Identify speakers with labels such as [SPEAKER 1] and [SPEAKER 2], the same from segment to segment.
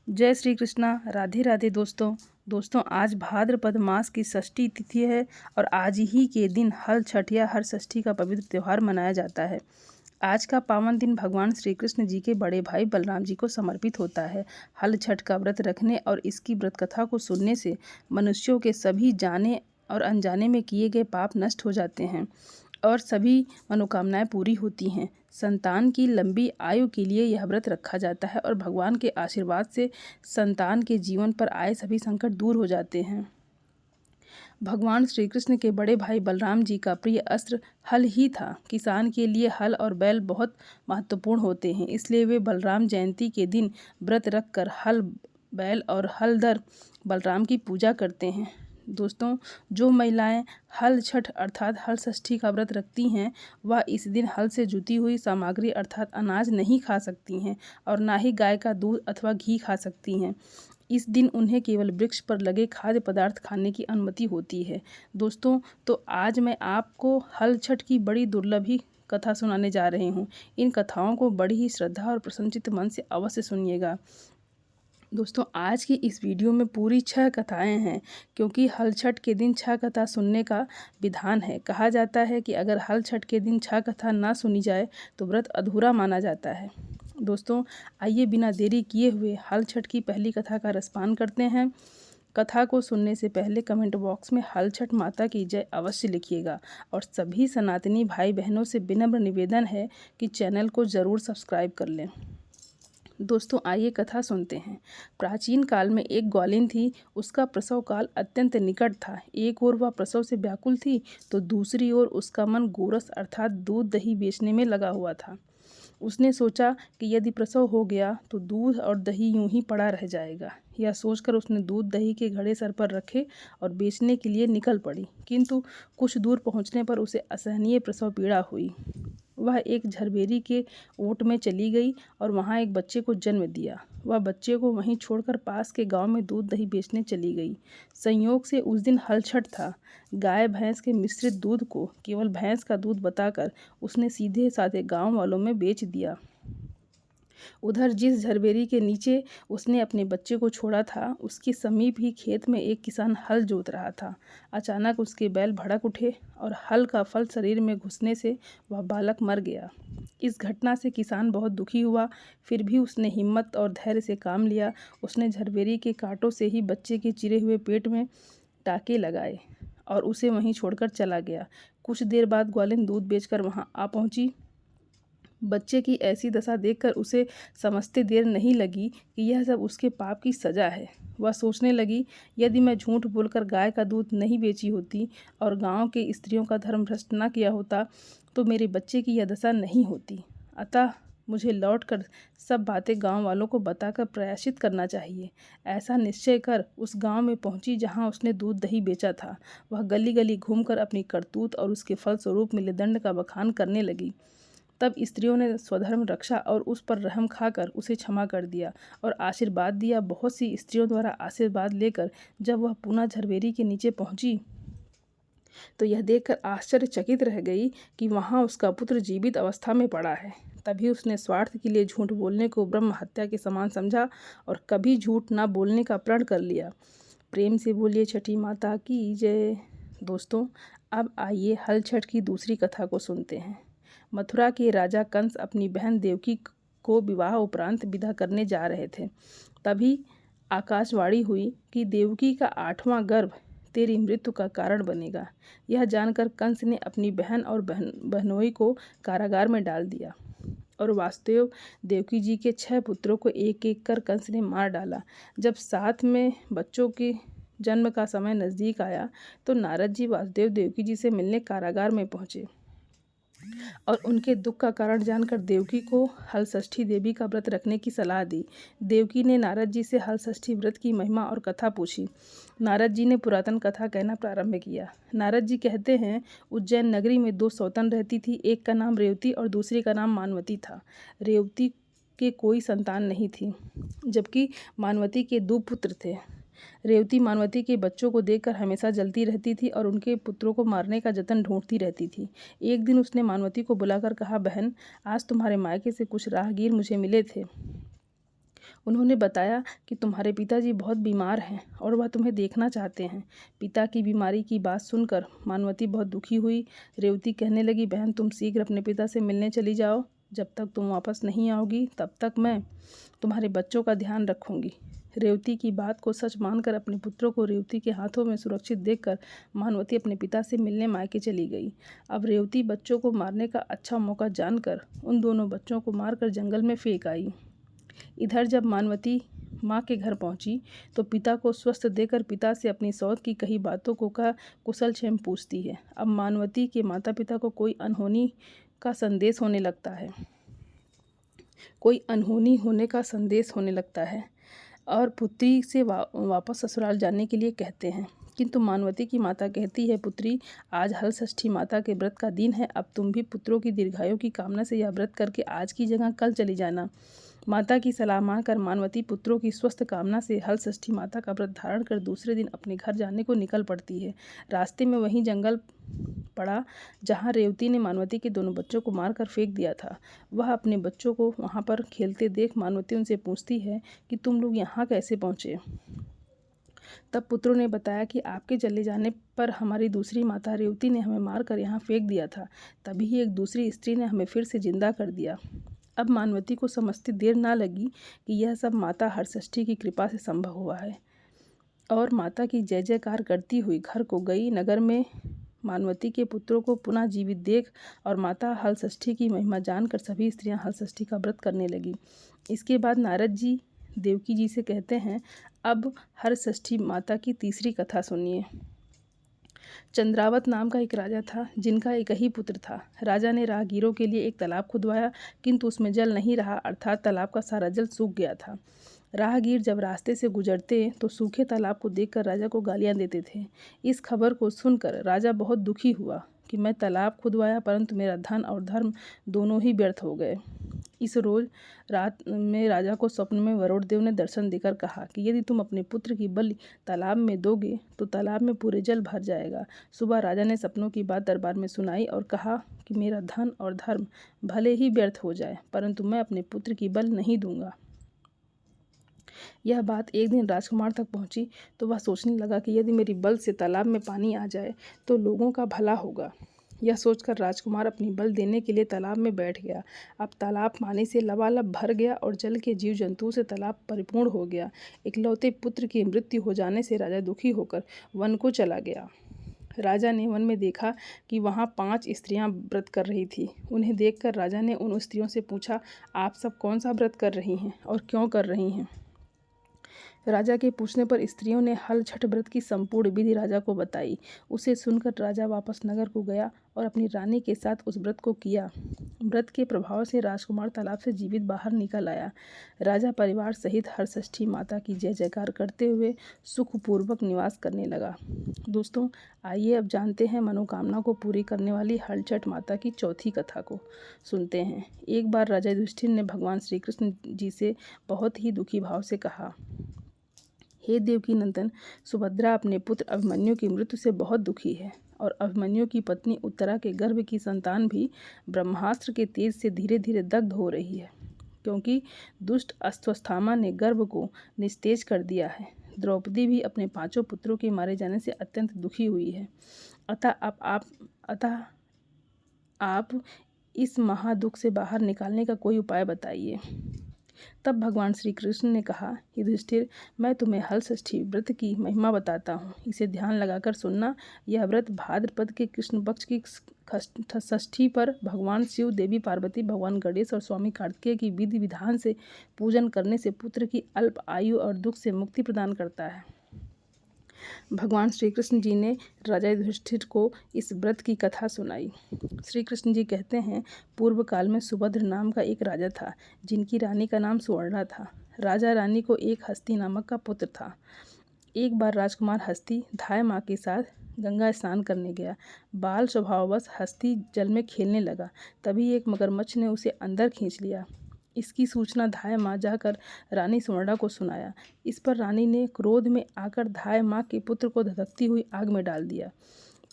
[SPEAKER 1] जय श्री कृष्णा। राधे राधे दोस्तों आज भाद्रपद मास की षष्ठी तिथि है और आज ही के दिन हल छठ या हर षष्ठी का पवित्र त्यौहार मनाया जाता है। आज का पावन दिन भगवान श्री कृष्ण जी के बड़े भाई बलराम जी को समर्पित होता है। हल छठ का व्रत रखने और इसकी व्रत कथा को सुनने से मनुष्यों के सभी जाने और अनजाने में किए गए पाप नष्ट हो जाते हैं और सभी मनोकामनाएं पूरी होती हैं। संतान की लंबी आयु के लिए यह व्रत रखा जाता है और भगवान के आशीर्वाद से संतान के जीवन पर आए सभी संकट दूर हो जाते हैं। भगवान श्री कृष्ण के बड़े भाई बलराम जी का प्रिय अस्त्र हल ही था। किसान के लिए हल और बैल बहुत महत्वपूर्ण होते हैं, इसलिए वे बलराम जयंती के दिन व्रत रख कर हल, बैल और हलधर बलराम की पूजा करते हैं। दोस्तों, जो महिलाएं हल छठ अर्थात हल षष्ठी का व्रत रखती हैं वह इस दिन हल से जुती हुई सामग्री अर्थात अनाज नहीं खा सकती हैं और ना ही गाय का दूध अथवा घी खा सकती हैं। इस दिन उन्हें केवल वृक्ष पर लगे खाद्य पदार्थ खाने की अनुमति होती है। दोस्तों, तो आज मैं आपको हल छठ की बड़ी दुर्लभ ही कथा सुनाने जा रही हूँ। इन कथाओं को बड़ी ही श्रद्धा और प्रसन्नचित्त मन से अवश्य सुनिएगा। दोस्तों, आज की इस वीडियो में पूरी 6 कथाएं हैं, क्योंकि हल छठ के दिन 6 कथा सुनने का विधान है। कहा जाता है कि अगर हल छठ के दिन 6 कथा ना सुनी जाए तो व्रत अधूरा माना जाता है। दोस्तों, आइए बिना देरी किए हुए हल छठ की पहली कथा का रसपान करते हैं। कथा को सुनने से पहले कमेंट बॉक्स में हल छठ माता की जय अवश्य लिखिएगा और सभी सनातनी भाई बहनों से विनम्र निवेदन है कि चैनल को ज़रूर सब्सक्राइब कर लें। दोस्तों, आइए कथा सुनते हैं। प्राचीन काल में एक ग्वालिन थी। उसका प्रसव काल अत्यंत निकट था। एक ओर वह प्रसव से व्याकुल थी तो दूसरी ओर उसका मन गोरस अर्थात दूध दही बेचने में लगा हुआ था। उसने सोचा कि यदि प्रसव हो गया तो दूध और दही यूं ही पड़ा रह जाएगा। यह सोचकर उसने दूध दही के घड़े सर पर रखे और बेचने के लिए निकल पड़ी, किंतु कुछ दूर पहुंचने पर उसे असहनीय प्रसव पीड़ा हुई। वह एक झरबेरी के ओट में चली गई और वहां एक बच्चे को जन्म दिया। वह बच्चे को वहीं छोड़कर पास के गांव में दूध दही बेचने चली गई। संयोग से उस दिन हल छठ था। गाय भैंस के मिश्रित दूध को केवल भैंस का दूध बताकर उसने सीधे साधे गांव वालों में बेच दिया। उधर जिस झरबेरी के नीचे उसने अपने बच्चे को छोड़ा था, उसके समीप ही खेत में एक किसान हल जोत रहा था। अचानक उसके बैल भड़क उठे और हल का फल शरीर में घुसने से वह बालक मर गया। इस घटना से किसान बहुत दुखी हुआ, फिर भी उसने हिम्मत और धैर्य से काम लिया। उसने झरबेरी के कांटों से ही बच्चे के चिरे हुए पेट में टाके लगाए और उसे वहीं छोड़कर चला गया। कुछ देर बाद ग्वालिन दूध बेचकर वहां आ पहुंची। बच्चे की ऐसी दशा देखकर उसे समझते देर नहीं लगी कि यह सब उसके पाप की सजा है। वह सोचने लगी, यदि मैं झूठ बोलकर गाय का दूध नहीं बेची होती और गांव के स्त्रियों का धर्म भ्रष्ट न किया होता तो मेरे बच्चे की यह दशा नहीं होती। अतः मुझे लौटकर सब बातें गांव वालों को बताकर प्रायश्चित करना चाहिए। ऐसा निश्चय कर उस गांव में पहुंची जहां उसने दूध दही बेचा था। वह गली गली घूमकर अपनी करतूत और उसके फलस्वरूप मिले दंड का बखान करने लगी। तब स्त्रियों ने स्वधर्म रक्षा और उस पर रहम खाकर उसे क्षमा कर दिया और आशीर्वाद दिया। बहुत सी स्त्रियों द्वारा आशीर्वाद लेकर जब वह पुनः झरबेरी के नीचे पहुंची तो यह देखकर आश्चर्यचकित रह गई कि वहां उसका पुत्र जीवित अवस्था में पड़ा है। तभी उसने स्वार्थ के लिए झूठ बोलने को ब्रह्म हत्या के समान समझा और कभी झूठ न बोलने का प्रण कर लिया। प्रेम से बोलिए छठी माता की जय। दोस्तों, अब आइए हल छठ की दूसरी कथा को सुनते हैं। मथुरा के राजा कंस अपनी बहन देवकी को विवाह उपरांत विदा करने जा रहे थे। तभी आकाशवाणी हुई कि देवकी का 8वां गर्भ तेरी मृत्यु का कारण बनेगा। यह जानकर कंस ने अपनी बहन और बहनोई को कारागार में डाल दिया और वासुदेव देवकी जी के 6 पुत्रों को एक एक कर कंस ने मार डाला। जब साथ में बच्चों के जन्म का समय नज़दीक आया तो नारद जी वासुदेव देवकी जी से मिलने कारागार में पहुँचे और उनके दुख का कारण जानकर देवकी को हल षष्ठी देवी का व्रत रखने की सलाह दी। देवकी ने नारद जी से हल षष्ठी व्रत की महिमा और कथा पूछी। नारद जी ने पुरातन कथा कहना प्रारंभ किया। नारद जी कहते हैं, उज्जैन नगरी में 2 सौतन रहती थी। एक का नाम रेवती और दूसरी का नाम मानवती था। रेवती के कोई संतान नहीं थी, जबकि मानवती के 2 पुत्र थे। रेवती मानवती के बच्चों को देखकर हमेशा जलती रहती थी और उनके पुत्रों को मारने का जतन ढूंढती रहती थी। एक दिन उसने मानवती को बुलाकर कहा, बहन, आज तुम्हारे मायके से कुछ राहगीर मुझे मिले थे। उन्होंने बताया कि तुम्हारे पिताजी बहुत बीमार हैं और वह तुम्हें देखना चाहते हैं। पिता की बीमारी की बात सुनकर मानवती बहुत दुखी हुई। रेवती कहने लगी, बहन तुम शीघ्र अपने पिता से मिलने चली जाओ। जब तक तुम वापस नहीं आओगी तब तक मैं तुम्हारे बच्चों का ध्यान रखूंगी। रेवती की बात को सच मानकर अपने पुत्रों को रेवती के हाथों में सुरक्षित देखकर मानवती अपने पिता से मिलने मायके चली गई। अब रेवती बच्चों को मारने का अच्छा मौका जानकर उन दोनों बच्चों को मारकर जंगल में फेंक आई। इधर जब मानवती माँ के घर पहुंची तो पिता को स्वस्थ देकर पिता से अपनी सौत की कही बातों को का कुशल क्षेम पूछती है। अब मानवती के माता पिता को कोई अनहोनी का संदेश होने लगता है और पुत्री से वापस ससुराल जाने के लिए कहते हैं। किंतु मानवती की माता कहती है, पुत्री आज हल षष्ठी माता के व्रत का दिन है। अब तुम भी पुत्रों की दीर्घायु की कामना से यह व्रत करके आज की जगह कल चली जाना। माता की सलाह मानकर मानवती पुत्रों की स्वस्थ कामना से हल षष्ठी माता का व्रत धारण कर दूसरे दिन अपने घर जाने को निकल पड़ती है। रास्ते में वहीं जंगल पड़ा जहाँ रेवती ने मानवती के दोनों बच्चों को मारकर फेंक दिया था। वह अपने बच्चों को वहाँ पर खेलते देख मानवती उनसे पूछती है कि तुम लोग यहाँ कैसे पहुँचे। तब पुत्रों ने बताया कि आपके चले जाने पर हमारी दूसरी माता रेवती ने हमें मारकर यहाँ फेंक दिया था। तभी एक दूसरी स्त्री ने हमें फिर से जिंदा कर दिया। अब मानवती को समझती देर ना लगी कि यह सब माता हरषष्ठी की कृपा से संभव हुआ है और माता की जय जयकार करती हुई घर को गई। नगर में मानवती के पुत्रों को पुनः जीवित देख और माता हलषष्ठी की महिमा जानकर सभी स्त्रियां हलषष्ठी का व्रत करने लगी। इसके बाद नारद जी देवकी जी से कहते हैं, अब हरषष्ठी माता की तीसरी कथा सुनिए। चंद्रावत नाम का एक राजा था जिनका एक ही पुत्र था। राजा ने राहगीरों के लिए एक तालाब खुदवाया किंतु उसमें जल नहीं रहा, अर्थात तालाब का सारा जल सूख गया था। राहगीर जब रास्ते से गुजरते तो सूखे तालाब को देखकर राजा को गालियां देते थे। इस खबर को सुनकर राजा बहुत दुखी हुआ कि मैं तालाब खुदवाया परंतु मेरा धन और धर्म दोनों ही व्यर्थ हो गए। इस रोज रात में राजा को स्वप्न में वरुण देव ने दर्शन देकर कहा कि यदि तुम अपने पुत्र की बलि तालाब में दोगे तो तालाब में पूरे जल भर जाएगा। सुबह राजा ने सपनों की बात दरबार में सुनाई और कहा कि मेरा धन और धर्म भले ही व्यर्थ हो जाए परंतु मैं अपने पुत्र की बलि नहीं दूंगा। यह बात एक दिन राजकुमार तक पहुंची तो वह सोचने लगा कि यदि मेरी बल से तालाब में पानी आ जाए तो लोगों का भला होगा। यह सोचकर राजकुमार अपनी बल देने के लिए तालाब में बैठ गया। अब तालाब पानी से लबालब भर गया और जल के जीव जंतु से तालाब परिपूर्ण हो गया। इकलौते पुत्र की मृत्यु हो जाने से राजा दुखी होकर वन को चला गया। राजा ने वन में देखा कि वहाँ 5 स्त्रियां व्रत कर रही थी। उन्हें देखकर राजा ने उन स्त्रियों से पूछा, आप सब कौन सा व्रत कर रही हैं और क्यों कर रही हैं। राजा के पूछने पर स्त्रियों ने हल छठ व्रत की संपूर्ण विधि राजा को बताई। उसे सुनकर राजा वापस नगर को गया और अपनी रानी के साथ उस व्रत को किया। व्रत के प्रभाव से राजकुमार तालाब से जीवित बाहर निकल आया। राजा परिवार सहित हरषष्ठी माता की जय जयकार करते हुए सुखपूर्वक निवास करने लगा। दोस्तों, आइए अब जानते हैं मनोकामना को पूरी करने वाली हल छठ माता की चौथी कथा को सुनते हैं। एक बार राजा युधिष्ठिर ने भगवान श्री कृष्ण जी से बहुत ही दुखी भाव से कहा, हे देवकी नंदन, सुभद्रा अपने पुत्र अभिमन्यु की मृत्यु से बहुत दुखी है और अभिमन्यु की पत्नी उत्तरा के गर्भ की संतान भी ब्रह्मास्त्र के तेज से धीरे धीरे दग्ध हो रही है क्योंकि दुष्ट अश्वत्थामा ने गर्भ को निस्तेज कर दिया है। द्रौपदी भी अपने 5 पुत्रों के मारे जाने से अत्यंत दुखी हुई है। अतः आप इस महादुख से बाहर निकालने का कोई उपाय बताइए। तब भगवान श्री कृष्ण ने कहा, युधिष्ठिर, मैं तुम्हें हलषष्ठी व्रत की महिमा बताता हूँ, इसे ध्यान लगाकर सुनना। यह व्रत भाद्रपद के कृष्ण पक्ष की षष्ठी पर भगवान शिव, देवी पार्वती, भगवान गणेश और स्वामी कार्तिकेय की विधि विधान से पूजन करने से पुत्र की अल्प आयु और दुख से मुक्ति प्रदान करता है। भगवान श्री कृष्ण जी ने राजा युधिष्ठिर को इस व्रत की कथा सुनाई। श्री कृष्ण जी कहते हैं, पूर्व काल में सुभद्र नाम का एक राजा था जिनकी रानी का नाम सुवर्णा था। राजा रानी को एक हस्ती नामक का पुत्र था। एक बार राजकुमार हस्ती धाय माँ के साथ गंगा स्नान करने गया। बाल स्वभाववश हस्ती जल में खेलने लगा। तभी एक मगरमच्छ ने उसे अंदर खींच लिया। इसकी सूचना धाय माँ जाकर रानी सुवर्णा को सुनाया। इस पर रानी ने क्रोध में आकर धाय माँ के पुत्र को धधकती हुई आग में डाल दिया।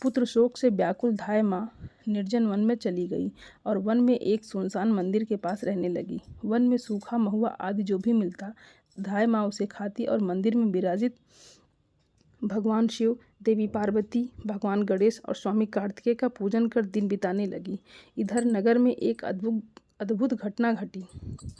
[SPEAKER 1] पुत्र शोक से व्याकुल धाय माँ निर्जन वन में चली गई और वन में एक सुनसान मंदिर के पास रहने लगी। वन में सूखा महुआ आदि जो भी मिलता धाय माँ उसे खाती और मंदिर में विराजित भगवान शिव, देवी पार्वती, भगवान गणेश और स्वामी कार्तिकेय का पूजन कर दिन बिताने लगी। इधर नगर में एक अद्भुत घटना घटी।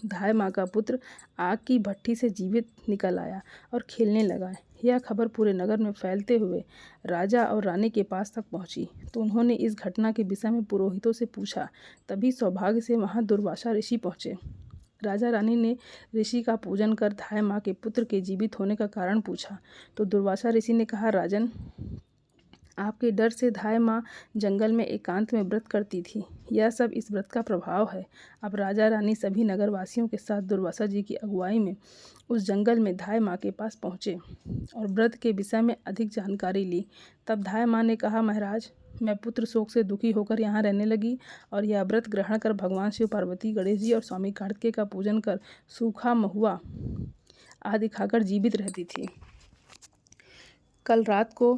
[SPEAKER 1] धाय माँ का पुत्र आग की भट्ठी से जीवित निकल आया और खेलने लगा। यह खबर पूरे नगर में फैलते हुए राजा और रानी के पास तक पहुंची, तो उन्होंने इस घटना के विषय में पुरोहितों से पूछा। तभी सौभाग्य से वहां दुर्वासा ऋषि पहुंचे। राजा रानी ने ऋषि का पूजन कर धाय माँ के पुत्र के जीवित होने का कारण पूछा, तो दुर्वासा ऋषि ने कहा, राजन, आपके डर से धाय माँ जंगल में एकांत में व्रत करती थी। यह सब इस व्रत का प्रभाव है। अब राजा रानी सभी नगरवासियों के साथ दुर्वासा जी की अगुवाई में उस जंगल में धाय माँ के पास पहुँचे और व्रत के विषय में अधिक जानकारी ली। तब धाय माँ ने कहा, महाराज, मैं पुत्र शोक से दुखी होकर यहाँ रहने लगी और यह व्रत ग्रहण कर भगवान शिव, पार्वती, गणेश जी और स्वामी कार्तिकेय का पूजन कर सूखा महुआ आदि खाकर जीवित रहती थी। कल रात को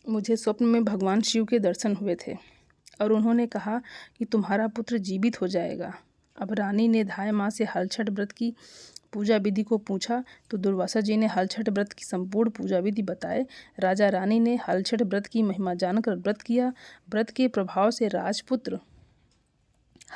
[SPEAKER 1] मुझे स्वप्न में भगवान शिव के दर्शन हुए थे और उन्होंने कहा कि तुम्हारा पुत्र जीवित हो जाएगा। अब रानी ने धाय माँ से हलछठ व्रत की पूजा विधि को पूछा, तो दुर्वासा जी ने हलछठ व्रत की संपूर्ण पूजा विधि बताए। राजा रानी ने हलछठ व्रत की महिमा जानकर व्रत किया। व्रत के प्रभाव से राजपुत्र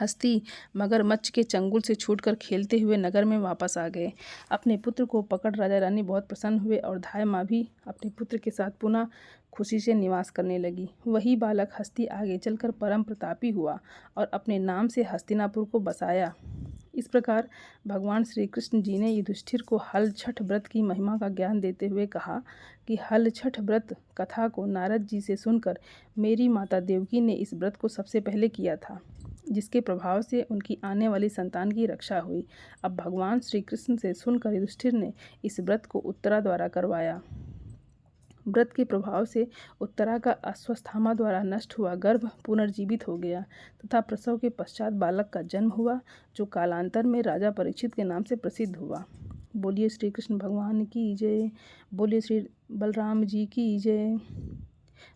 [SPEAKER 1] हस्ती मगरमच्छ के चंगुल से छूटकर खेलते हुए नगर में वापस आ गए। अपने पुत्र को पकड़ राजा रानी बहुत प्रसन्न हुए और धाय माँ भी अपने पुत्र के साथ पुनः खुशी से निवास करने लगी। वही बालक हस्ती आगे चलकर परम प्रतापी हुआ और अपने नाम से हस्तिनापुर को बसाया। इस प्रकार भगवान श्री कृष्ण जी ने युधिष्ठिर को हलछठ व्रत की महिमा का ज्ञान देते हुए कहा कि हलछठ व्रत कथा को नारद जी से सुनकर मेरी माता देवकी ने इस व्रत को सबसे पहले किया था, जिसके प्रभाव से उनकी आने वाली संतान की रक्षा हुई। अब भगवान श्री कृष्ण से सुनकर युधिष्ठिर ने इस व्रत को उत्तरा द्वारा करवाया। व्रत के प्रभाव से उत्तरा का अश्वत्थामा द्वारा नष्ट हुआ गर्भ पुनर्जीवित हो गया तथा प्रसव के पश्चात बालक का जन्म हुआ, जो कालांतर में राजा परीक्षित के नाम से प्रसिद्ध हुआ। बोलिए श्री कृष्ण भगवान की जय। बोलिए श्री बलराम जी की जय।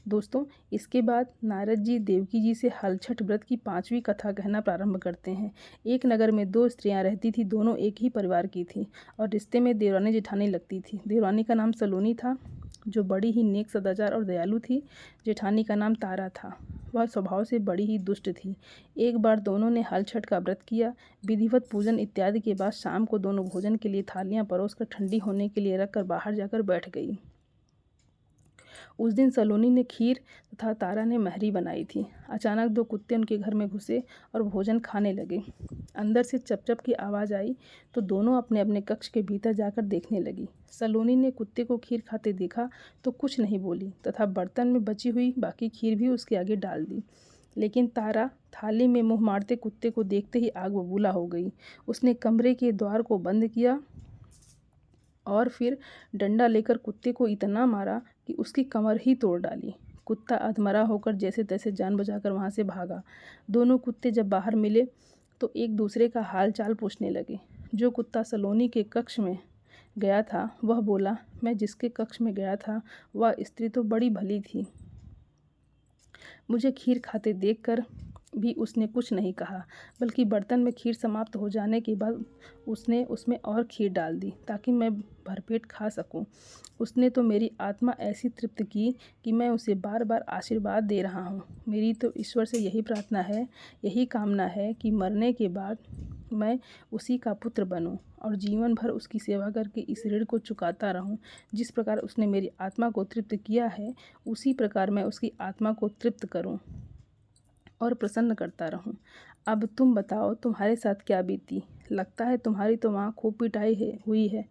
[SPEAKER 1] दोस्तों, इसके बाद नारद जी देवकी जी से हलछठ व्रत की 5वीं कथा कहना प्रारंभ करते हैं। एक नगर में 2 स्त्रियां रहती थी। दोनों एक ही परिवार की थी और रिश्ते में देवरानी जेठानी लगती थी। देवरानी का नाम सलोनी था, जो बड़ी ही नेक, सदाचार और दयालु थी। जेठानी का नाम तारा था। वह स्वभाव से बड़ी ही दुष्ट थी। एक बार दोनों ने हलछठ का व्रत किया। विधिवत पूजन इत्यादि के बाद शाम को दोनों भोजन के लिए थालियां परोसकर ठंडी होने के लिए रखकर बाहर जाकर बैठ गई। उस दिन सलोनी ने खीर तथा तारा ने महरी बनाई थी। अचानक 2 कुत्ते उनके घर में घुसे और भोजन खाने लगे। अंदर से चप-चप की आवाज़ आई तो दोनों अपने अपने कक्ष के भीतर जाकर देखने लगी। सलोनी ने कुत्ते को खीर खाते देखा तो कुछ नहीं बोली तथा बर्तन में बची हुई बाकी खीर भी उसके आगे डाल दी। लेकिन तारा थाली में मुँह मारते कुत्ते को देखते ही आग बबूला हो गई। उसने कमरे के द्वार को बंद किया और फिर डंडा लेकर कुत्ते को इतना मारा कि उसकी कमर ही तोड़ डाली। कुत्ता अधमरा होकर जैसे तैसे जान बचाकर वहाँ से भागा। दोनों कुत्ते जब बाहर मिले तो एक दूसरे का हाल चाल पूछने लगे। जो कुत्ता सलोनी के कक्ष में गया था वह बोला, मैं जिसके कक्ष में गया था वह स्त्री तो बड़ी भली थी। मुझे खीर खाते देखकर भी उसने कुछ नहीं कहा, बल्कि बर्तन में खीर समाप्त हो जाने के बाद उसने उसमें और खीर डाल दी ताकि मैं भरपेट खा सकूं। उसने तो मेरी आत्मा ऐसी तृप्त की कि मैं उसे बार बार आशीर्वाद दे रहा हूं। मेरी तो ईश्वर से यही प्रार्थना है, यही कामना है कि मरने के बाद मैं उसी का पुत्र बनूं और जीवन भर उसकी सेवा करके इस ऋण को चुकाता रहूं। जिस प्रकार उसने मेरी आत्मा को तृप्त किया है, उसी प्रकार मैं उसकी आत्मा को तृप्त करूं और प्रसन्न करता रहूं। अब तुम बताओ, तुम्हारे साथ क्या बीती? लगता है तुम्हारी तो वहाँ खूब पिटाई हुई है।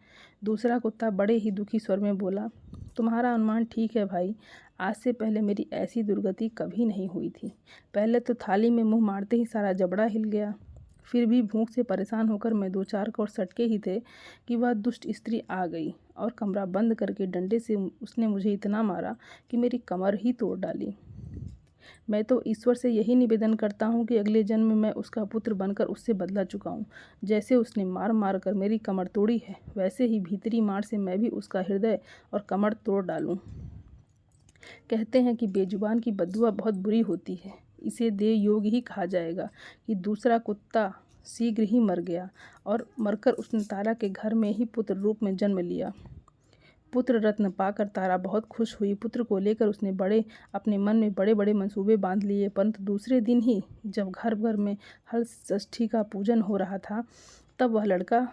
[SPEAKER 1] दूसरा कुत्ता बड़े ही दुखी स्वर में बोला, तुम्हारा अनुमान ठीक है भाई। आज से पहले मेरी ऐसी दुर्गति कभी नहीं हुई थी। पहले तो थाली में मुंह मारते ही सारा जबड़ा हिल गया। फिर भी भूख से परेशान होकर मैं 2-4 कौर सटके ही थे कि वह दुष्ट स्त्री आ गई और कमरा बंद करके डंडे से उसने मुझे इतना मारा कि मेरी कमर ही तोड़ डाली। मैं तो ईश्वर से यही निवेदन करता हूँ कि अगले जन्म में मैं उसका पुत्र बनकर उससे बदला चुकाऊँ। जैसे उसने मार मार कर मेरी कमर तोड़ी है, वैसे ही भीतरी मार से मैं भी उसका हृदय और कमर तोड़ डालूँ। कहते हैं कि बेजुबान की बददुआ बहुत बुरी होती है। इसे देव योग ही कहा जाएगा कि दूसरा कुत्ता शीघ्र ही मर गया और मरकर उसने तारा के घर में ही पुत्र रूप में जन्म लिया। पुत्र रत्न पाकर तारा बहुत खुश हुई। पुत्र को लेकर उसने अपने मन में बड़े बड़े मंसूबे बांध लिए, परंतु दूसरे दिन ही जब घर घर में हल षष्ठी का पूजन हो रहा था तब वह लड़का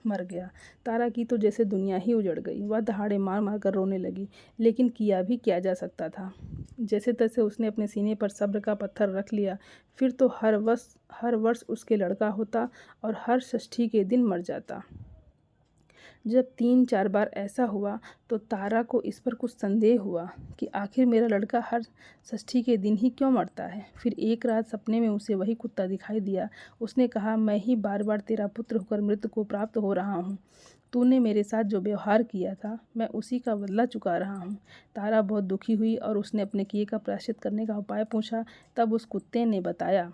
[SPEAKER 1] मर गया। तारा की तो जैसे दुनिया ही उजड़ गई। वह दहाड़े मार मार कर रोने लगी, लेकिन किया भी क्या जा सकता था। जैसे तैसे उसने अपने सीने पर सब्र का पत्थर रख लिया। फिर तो हर वर्ष उसके लड़का होता और हर षष्ठी के दिन मर जाता। जब 3-4 बार ऐसा हुआ तो तारा को इस पर कुछ संदेह हुआ कि आखिर मेरा लड़का हर षष्ठी के दिन ही क्यों मरता है। फिर एक रात सपने में उसे वही कुत्ता दिखाई दिया। उसने कहा, मैं ही बार बार तेरा पुत्र होकर मृत्यु को प्राप्त हो रहा हूँ। तूने मेरे साथ जो व्यवहार किया था मैं उसी का बदला चुका रहा हूँ। तारा बहुत दुखी हुई और उसने अपने किए का प्रायश्चित करने का उपाय पूछा। तब उस कुत्ते ने बताया,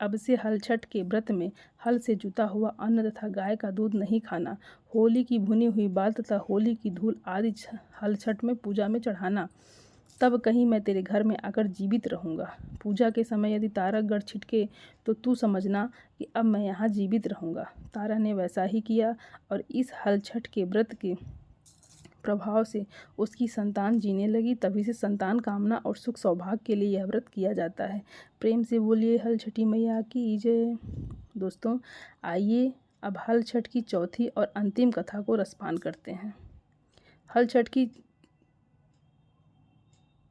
[SPEAKER 1] अब से हल छठ के व्रत में हल से जुता हुआ अन्न तथा गाय का दूध नहीं खाना, होली की भुनी हुई बाल तथा होली की धूल आदि हल छठ में पूजा में चढ़ाना। तब कहीं मैं तेरे घर में आकर जीवित रहूँगा। पूजा के समय यदि तारा गड़ छिटके तो तू समझना कि अब मैं यहाँ जीवित रहूँगा। तारा ने वैसा ही किया और इस हल छठ के व्रत के प्रभाव से उसकी संतान जीने लगी। तभी से संतान कामना और सुख सौभाग्य के लिए यह व्रत किया जाता है। प्रेम से बोलिए हल छठी मैया की जय। दोस्तों, आइए अब हल छठ की चौथी और अंतिम कथा को रसपान करते हैं। हल छठ की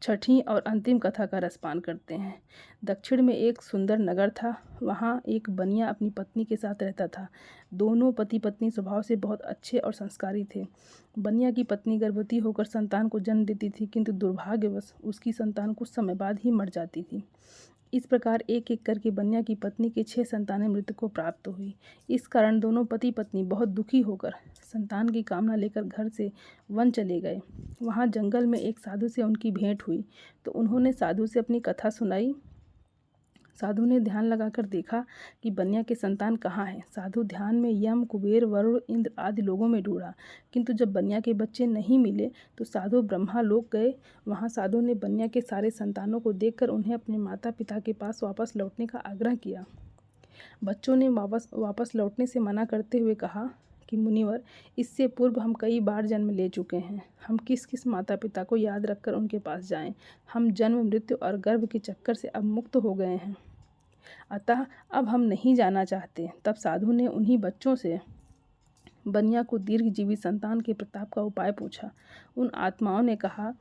[SPEAKER 1] छठी और अंतिम कथा का रसपान करते हैं। दक्षिण में एक सुंदर नगर था। वहाँ एक बनिया अपनी पत्नी के साथ रहता था। दोनों पति पत्नी स्वभाव से बहुत अच्छे और संस्कारी थे। बनिया की पत्नी गर्भवती होकर संतान को जन्म देती थी, किंतु दुर्भाग्यवश उसकी संतान कुछ समय बाद ही मर जाती थी। इस प्रकार एक एक करके बनिया की पत्नी के 6 संतानें मृत्यु को प्राप्त हुई। इस कारण दोनों पति पत्नी बहुत दुखी होकर संतान की कामना लेकर घर से वन चले गए। वहाँ जंगल में एक साधु से उनकी भेंट हुई तो उन्होंने साधु से अपनी कथा सुनाई। साधु ने ध्यान लगाकर देखा कि बनिया के संतान कहाँ हैं। साधु ध्यान में यम, कुबेर, वरुण, इंद्र आदि लोगों में ढूंढा, किंतु जब बनिया के बच्चे नहीं मिले तो साधु ब्रह्मा लोक गए। वहाँ साधु ने बनिया के सारे संतानों को देखकर उन्हें अपने माता पिता के पास वापस लौटने का आग्रह किया। बच्चों ने वापस लौटने से मना करते हुए कहा कि मुनिवर, इससे पूर्व हम कई बार जन्म ले चुके हैं। हम किस किस माता पिता को याद रखकर उनके पास जाएं। हम जन्म, मृत्यु और गर्भ के चक्कर से अब मुक्त हो गए हैं, अतः अब हम नहीं जाना चाहते। तब साधु ने उन्हीं बच्चों से बनिया को दीर्घजीवी संतान के प्रताप का उपाय पूछा। उन आत्माओं ने कहा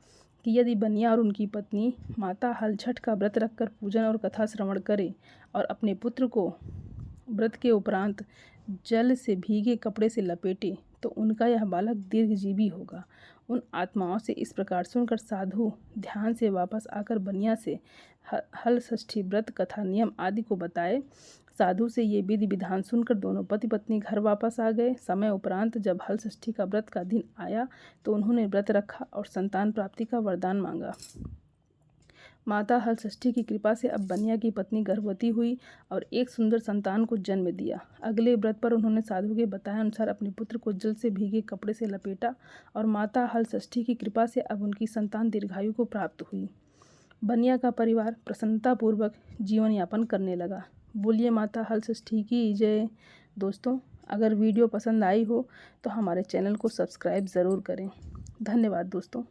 [SPEAKER 1] कि यदि बनिया और उनकी पत्नी माता हल छठ का व्रत रखकर पूजन और कथा श्रवण करें और अपने पुत्र को व्रत के उपरांत जल से भीगे कपड़े से लपेटे तो उनका यह बालक दीर्घजीवी होगा। उन आत्माओं से इस प्रकार सुनकर साधु ध्यान से वापस आकर बनिया से हल षष्ठी व्रत कथा नियम आदि को बताए। साधु से ये विधि विधान सुनकर दोनों पति पत्नी घर वापस आ गए। समय उपरांत जब हल षष्ठी का व्रत का दिन आया तो उन्होंने व्रत रखा और संतान प्राप्ति का वरदान मांगा। माता हल षष्ठी की कृपा से अब बनिया की पत्नी गर्भवती हुई और एक सुंदर संतान को जन्म दिया। अगले व्रत पर उन्होंने साधु के बताए अनुसार अपने पुत्र को जल से भीगे कपड़े से लपेटा और माता हल षष्ठी की कृपा से अब उनकी संतान दीर्घायु को प्राप्त हुई। बनिया का परिवार प्रसन्नतापूर्वक जीवन यापन करने लगा। बोलिए माता हल षष्ठी की जय। दोस्तों, अगर वीडियो पसंद आई हो तो हमारे चैनल को सब्सक्राइब ज़रूर करें। धन्यवाद दोस्तों।